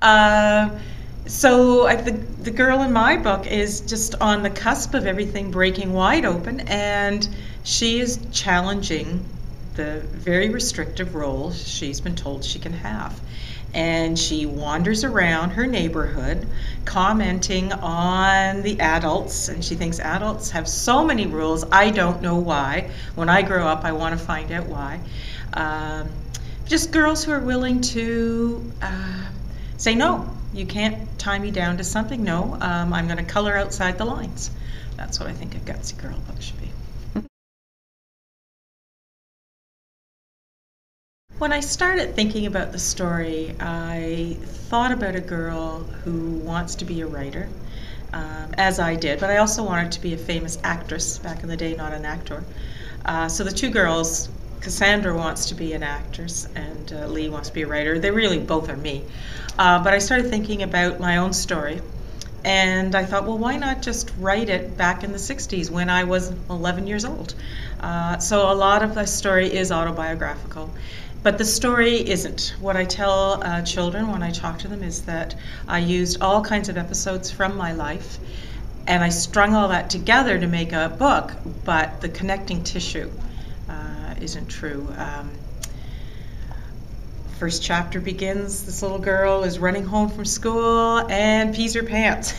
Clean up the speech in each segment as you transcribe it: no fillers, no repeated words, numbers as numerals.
So the girl in my book is just on the cusp of everything breaking wide open, and she is challenging the very restrictive role she's been told she can have. And she wanders around her neighborhood commenting on the adults, and she thinks adults have so many rules, I don't know why. When I grow up, I want to find out why. Just girls who are willing to say, no, you can't tie me down to something. No, I'm going to color outside the lines. That's what I think a Gutsy girl book should be. When I started thinking about the story, I thought about a girl who wants to be a writer, as I did, but I also wanted to be a famous actress back in the day, not an actor. So the two girls, Cassandra wants to be an actress and Lee wants to be a writer. They really both are me. But I started thinking about my own story, and I thought, well, why not just write it back in the 60s when I was 11 years old? So a lot of the story is autobiographical, but the story isn't. What I tell children when I talk to them is that I used all kinds of episodes from my life, and I strung all that together to make a book, but the connecting tissue isn't true. First chapter begins, this little girl is running home from school and pees her pants.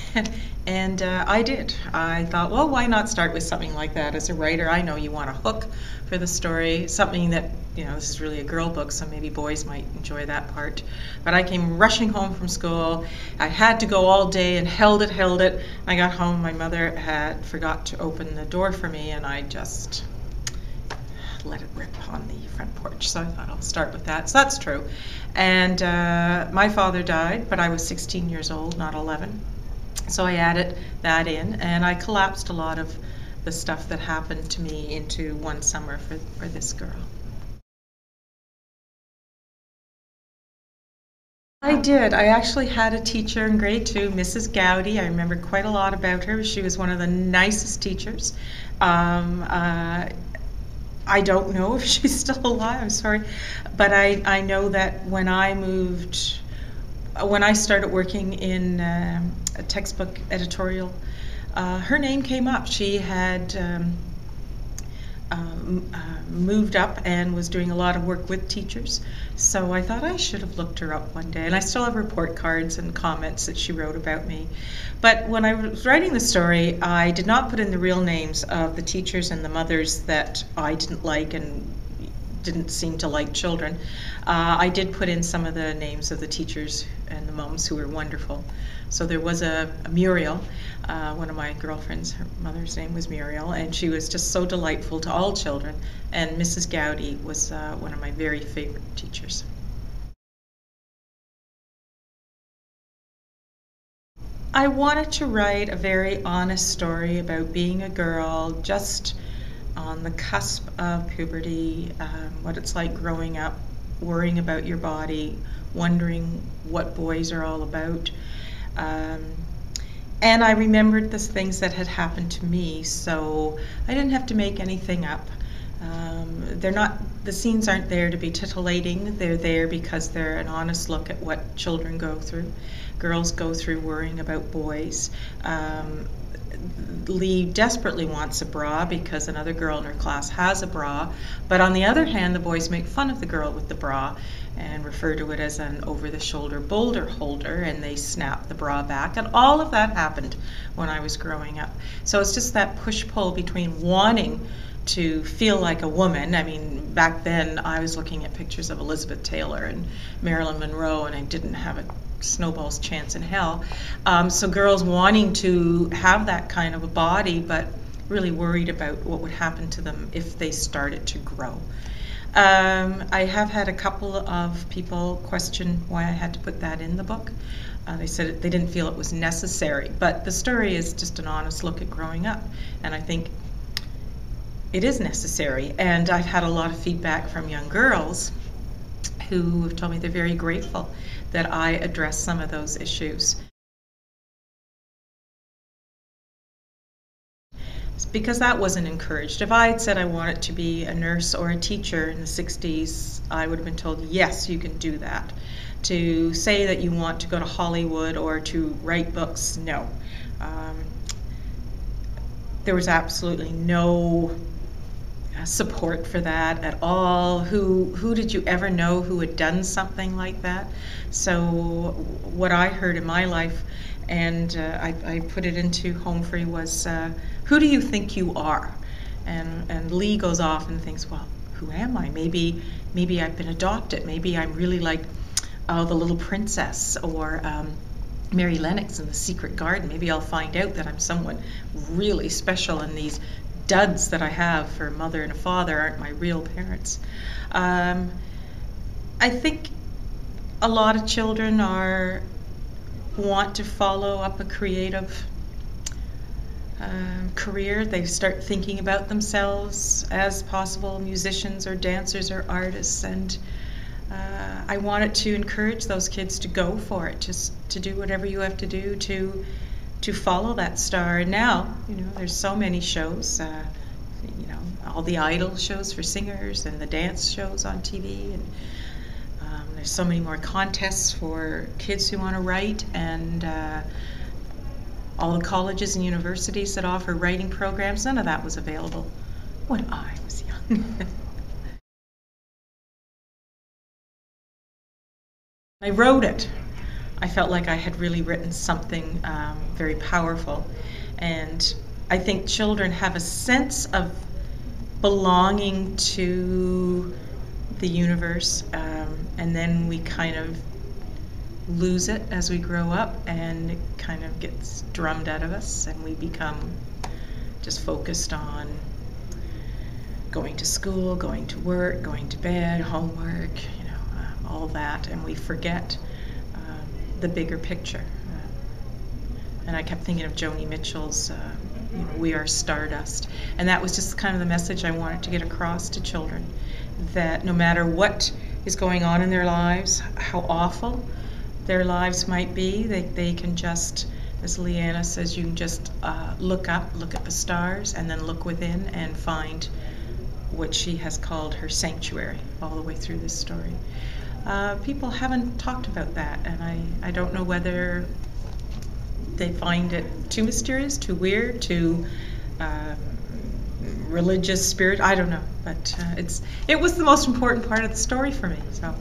And I did. I thought, well, why not start with something like that as a writer? I know you want a hook for the story, something that, you know, this is really a girl book, so maybe boys might enjoy that part. But I came rushing home from school. I had to go all day and held it. I got home, my mother had forgot to open the door for me, and I just let it rip on the front porch. So I thought I'll start with that. So that's true. And my father died, but I was 16 years old, not 11. So I added that in, and I collapsed a lot of the stuff that happened to me into one summer for this girl. I did. I actually had a teacher in grade 2, Mrs. Gowdy. I remember quite a lot about her. She was one of the nicest teachers. I don't know if she's still alive, I'm sorry, but I know that when I started working in a textbook editorial, her name came up. She had moved up and was doing a lot of work with teachers, so I thought I should have looked her up one day, and I still have report cards and comments that she wrote about me. But when I was writing the story, I did not put in the real names of the teachers and the mothers that I didn't like and didn't seem to like children. I did put in some of the names of the teachers and the moms who were wonderful. So there was a Muriel, one of my girlfriends, her mother's name was Muriel, and she was just so delightful to all children. And Mrs. Gowdy was one of my very favorite teachers. I wanted to write a very honest story about being a girl just on the cusp of puberty, what it's like growing up, worrying about your body, wondering what boys are all about. And I remembered the things that had happened to me, so I didn't have to make anything up. The scenes aren't there to be titillating, they're there because they're an honest look at what children go through. Girls go through worrying about boys. Lee desperately wants a bra because another girl in her class has a bra, but on the other hand, the boys make fun of the girl with the bra and refer to it as an over-the-shoulder boulder holder, and they snap the bra back, and all of that happened when I was growing up. So it's just that push-pull between wanting to feel like a woman. I mean, back then I was looking at pictures of Elizabeth Taylor and Marilyn Monroe, and I didn't have a snowball's chance in hell. So girls wanting to have that kind of a body, but really worried about what would happen to them if they started to grow. I have had a couple of people question why I had to put that in the book. They said they didn't feel it was necessary, but the story is just an honest look at growing up, and I think it is necessary. And I've had a lot of feedback from young girls who have told me they're very grateful that I address some of those issues. Because that wasn't encouraged. If I had said I wanted to be a nurse or a teacher in the 60s, I would have been told, yes, you can do that. To say that you want to go to Hollywood or to write books, no. There was absolutely no support for that at all. Who did you ever know who had done something like that? So what I heard in my life, and I put it into Home Free, was who do you think you are? And Lee goes off and thinks, well, who am I? Maybe I've been adopted. Maybe I'm really like the little princess, or Mary Lennox in The Secret Garden. Maybe I'll find out that I'm someone really special, and these duds that I have for a mother and a father aren't my real parents. I think a lot of children want to follow up a creative career. They start thinking about themselves as possible musicians or dancers or artists, and I wanted to encourage those kids to go for it, just to do whatever you have to do to follow that star. And now, there's so many shows, all the idol shows for singers and the dance shows on TV, and there's so many more contests for kids who want to write, and all the colleges and universities that offer writing programs. None of that was available when I was young. I wrote it. I felt like I had really written something very powerful, and I think children have a sense of belonging to the universe, and then we kind of lose it as we grow up, and it kind of gets drummed out of us, and we become just focused on going to school, going to work, going to bed, homework, all that, and we forget the bigger picture. And I kept thinking of Joni Mitchell's We Are Stardust, and that was just kind of the message I wanted to get across to children, that no matter what is going on in their lives, how awful their lives might be, they can just, as Leanna says, you can just look up, look at the stars, and then look within and find what she has called her sanctuary all the way through this story. People haven't talked about that, and I don't know whether they find it too mysterious, too weird, too religious spirit. I don't know, but it was the most important part of the story for me. So.